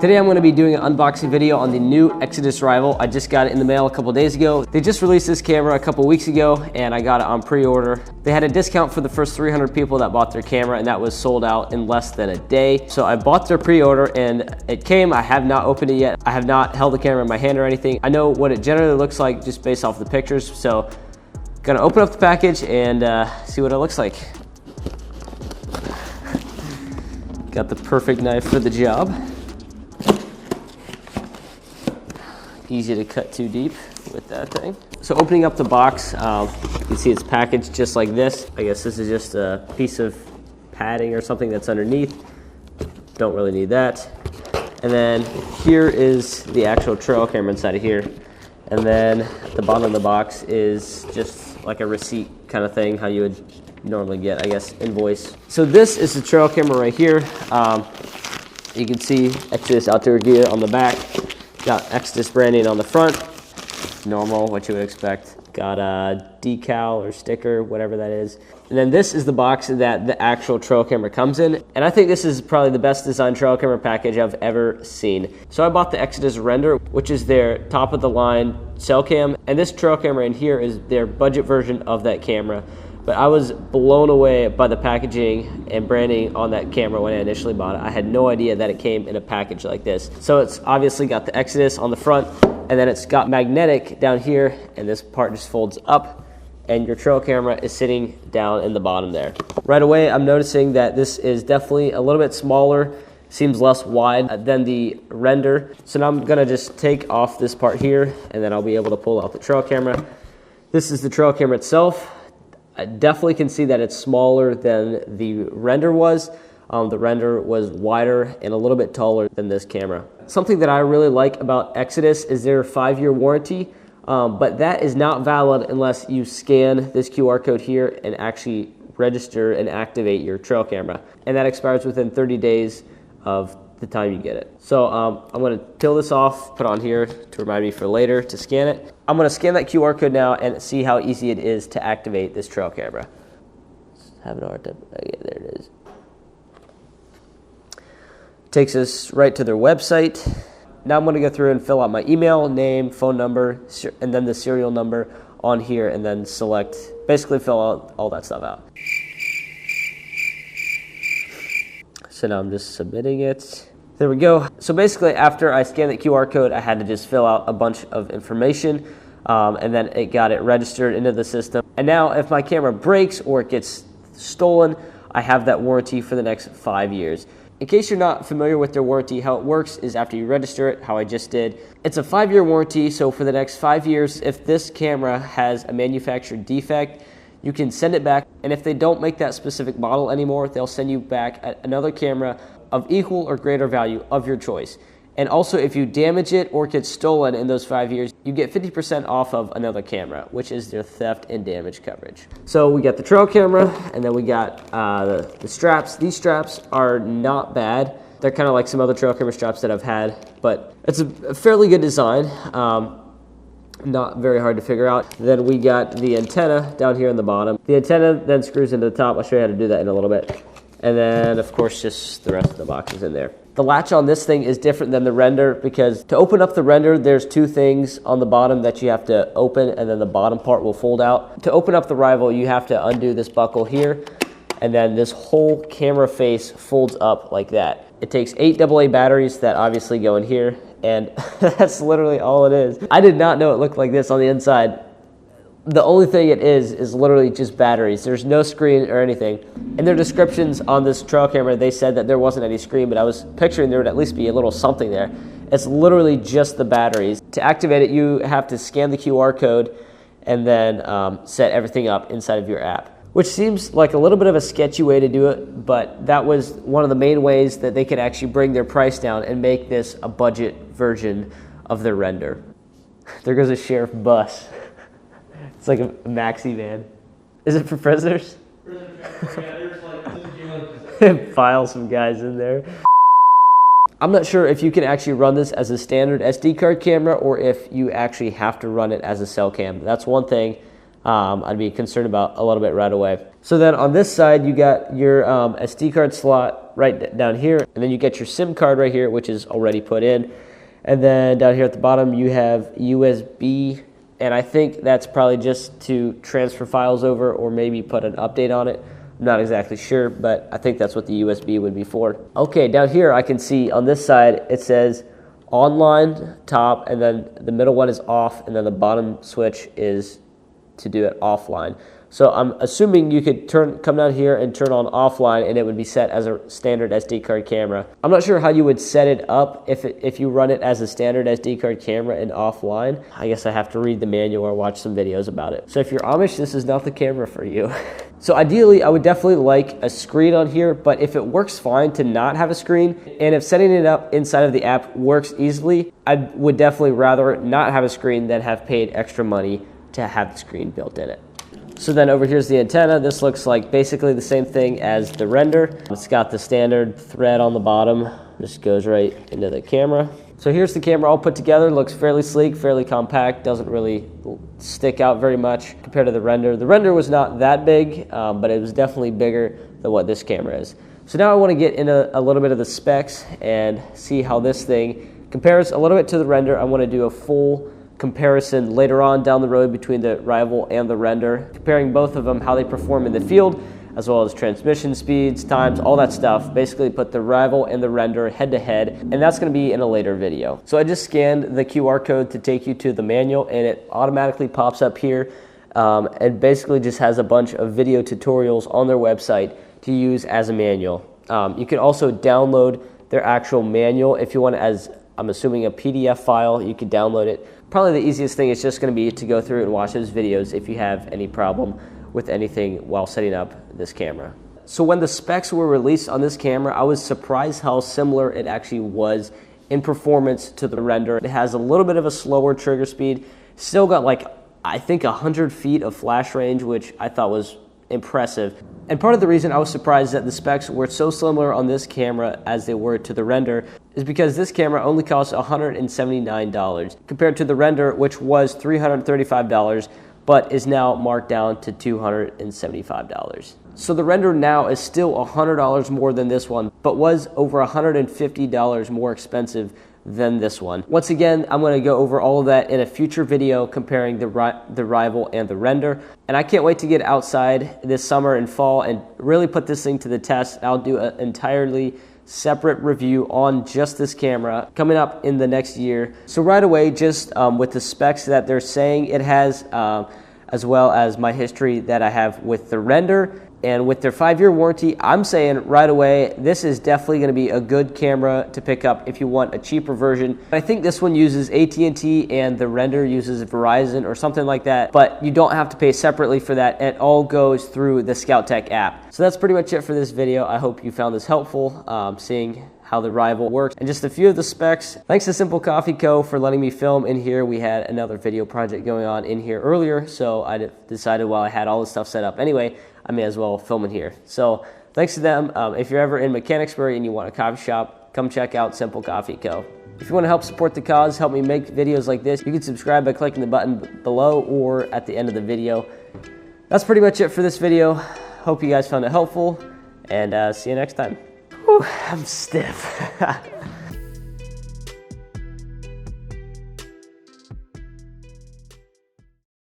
Today I'm going to be doing an unboxing video on the new Exodus Rival. I just got it in the mail a couple days ago. They just released this camera a couple weeks ago and I got it on pre-order. They had a discount for the first 300 people that bought their camera and that was sold out in less than a day. So I bought their pre-order and it came. I have not opened it yet. I have not held the camera in my hand or anything. I know what it generally looks like just based off the pictures. So gonna open up the package and see what it looks like. Got the perfect knife for the job. Easy to cut too deep with that thing. So opening up the box, you can see it's packaged just like this. I guess this is just a piece of padding or something that's underneath. Don't really need that. And then here is the actual trail camera inside of here. And then at the bottom of the box is just like a receipt kind of thing, how you would normally get, I guess, invoice. So this is the trail camera right here. You can see Exodus outdoor gear on the back. Got Exodus branding on the front, normal, what you would expect. Got a decal or sticker, whatever that is. And then this is the box that the actual trail camera comes in. And I think this is probably the best designed trail camera package I've ever seen. So I bought the Exodus Render, which is their top of the line cell cam. And this trail camera in here is their budget version of that camera. But I was blown away by the packaging and branding on that camera when I initially bought it. I had no idea that it came in a package like this. So it's obviously got the Exodus on the front, and then it's got magnetic down here, and this part just folds up, and your trail camera is sitting down in the bottom there. Right away, I'm noticing that this is definitely a little bit smaller, seems less wide than the Render. So now I'm gonna just take off this part here, and then I'll be able to pull out the trail camera. This is the trail camera itself. I definitely can see that it's smaller than the Render was. The Render was wider and a little bit taller than this camera. Something that I really like about Exodus is their 5-year warranty, but that is not valid unless you scan this QR code here and actually register and activate your trail camera. And that expires within 30 days of the time you get it. So I'm gonna peel this off, put on here to remind me for later to scan it. I'm gonna scan that QR code now and see how easy it is to activate this trail camera. Having a hard time. Okay, there it is. Takes us right to their website. Now I'm gonna go through and fill out my email, name, phone number, and then the serial number on here, and then select, basically fill out all that stuff out. So now I'm just submitting it. There we go. So basically after I scanned the QR code, I had to just fill out a bunch of information and then it got it registered into the system. And now if my camera breaks or it gets stolen, I have that warranty for the next 5 years. In case you're not familiar with their warranty, how it works is after you register it, how I just did, it's a 5-year warranty. So for the next 5 years, if this camera has a manufacturer defect, you can send it back, and if they don't make that specific model anymore, they'll send you back another camera of equal or greater value of your choice. And also, if you damage it or get stolen in those 5 years, you get 50% off of another camera, which is their theft and damage coverage. So we got the trail camera, and then we got the straps. These straps are not bad. They're kind of like some other trail camera straps that I've had, but it's a fairly good design. Not very hard to figure out. Then we got the antenna down here in the bottom. The antenna then screws into the top. I'll show you how to do that in a little bit. And then, of course, just the rest of the box is in there. The latch on this thing is different than the Render because to open up the Render, there's 2 things on the bottom that you have to open, and then the bottom part will fold out. To open up the Rival, you have to undo this buckle here, and then this whole camera face folds up like that. It takes 8 AA batteries that obviously go in here, and that's literally all it is. I did not know it looked like this on the inside. The only thing it is literally just batteries. There's no screen or anything. In their descriptions on this trail camera, they said that there wasn't any screen, but I was picturing there would at least be a little something there. It's literally just the batteries. To activate it, you have to scan the QR code and then set everything up inside of your app, which seems like a little bit of a sketchy way to do it, but that was one of the main ways that they could actually bring their price down and make this a budget version of their Render. There goes a sheriff bus. It's like a maxi van. Is it for prisoners? File some guys in there. I'm not sure if you can actually run this as a standard SD card camera or if you actually have to run it as a cell cam. That's one thing I'd be concerned about a little bit right away. So then on this side, you got your SD card slot right down here, and then you get your SIM card right here, which is already put in. And then down here at the bottom, you have USB, and I think that's probably just to transfer files over or maybe put an update on it. I'm not exactly sure, but I think that's what the USB would be for. Okay, down here I can see on this side, it says online top, and then the middle one is off, and then the bottom switch is to do it offline. So I'm assuming you could come down here and turn on offline, and it would be set as a standard SD card camera. I'm not sure how you would set it up if you run it as a standard SD card camera and offline. I guess I have to read the manual or watch some videos about it. So if you're Amish, this is not the camera for you. So ideally, I would definitely like a screen on here, but if it works fine to not have a screen, and if setting it up inside of the app works easily, I would definitely rather not have a screen than have paid extra money to have the screen built in it. So then over here's the antenna. This looks like basically the same thing as the render. It's got the standard thread on the bottom. Just goes right into the camera. So here's the camera all put together. Looks fairly sleek, fairly compact. Doesn't really stick out very much compared to the render. The render was not that big, but it was definitely bigger than what this camera is. So now I want to get into a little bit of the specs and see how this thing compares a little bit to the render. I want to do a full comparison later on down the road between the rival and the render, comparing both of them, how they perform in the field, as well as transmission speeds, times, all that stuff. Basically put the rival and the render head to head, and that's going to be in a later video. So I just scanned the QR code to take you to the manual, and it automatically pops up here, and basically just has a bunch of video tutorials on their website to use as a manual. You can also download their actual manual if you want, as I'm assuming a PDF file. You can download it. Probably the easiest thing is just going to be to go through and watch those videos if you have any problem with anything while setting up this camera. So when the specs were released on this camera, I was surprised how similar it actually was in performance to the render. It has a little bit of a slower trigger speed, still got like, I think 100 feet of flash range, which I thought was impressive. And part of the reason I was surprised that the specs were so similar on this camera as they were to the render is because this camera only costs $179 compared to the render, which was $335, but is now marked down to $275. So the render now is still $100 more than this one, but was over $150 more expensive than this one. Once again, I'm going to go over all of that in a future video comparing the rival and the render. And I can't wait to get outside this summer and fall and really put this thing to the test. I'll do an entirely separate review on just this camera coming up in the next year. So right away, just with the specs that they're saying it has, as well as my history that I have with the render, and with their 5-year warranty, I'm saying right away, this is definitely going to be a good camera to pick up if you want a cheaper version. I think this one uses AT&T and the render uses Verizon or something like that, but you don't have to pay separately for that. It all goes through the ScoutTech app. So that's pretty much it for this video. I hope you found this helpful, seeing how the rival works and just a few of the specs. Thanks to Simple Coffee Co. for letting me film in here. We had another video project going on in here earlier, so I decided while I had all this stuff set up anyway, I may as well film in here. So thanks to them. If you're ever in Mechanicsburg and you want a coffee shop, come check out Simple Coffee Co. If you want to help support the cause, help me make videos like this, you can subscribe by clicking the button below or at the end of the video. That's pretty much it for this video. Hope you guys found it helpful, and see you next time. Whew, I'm stiff.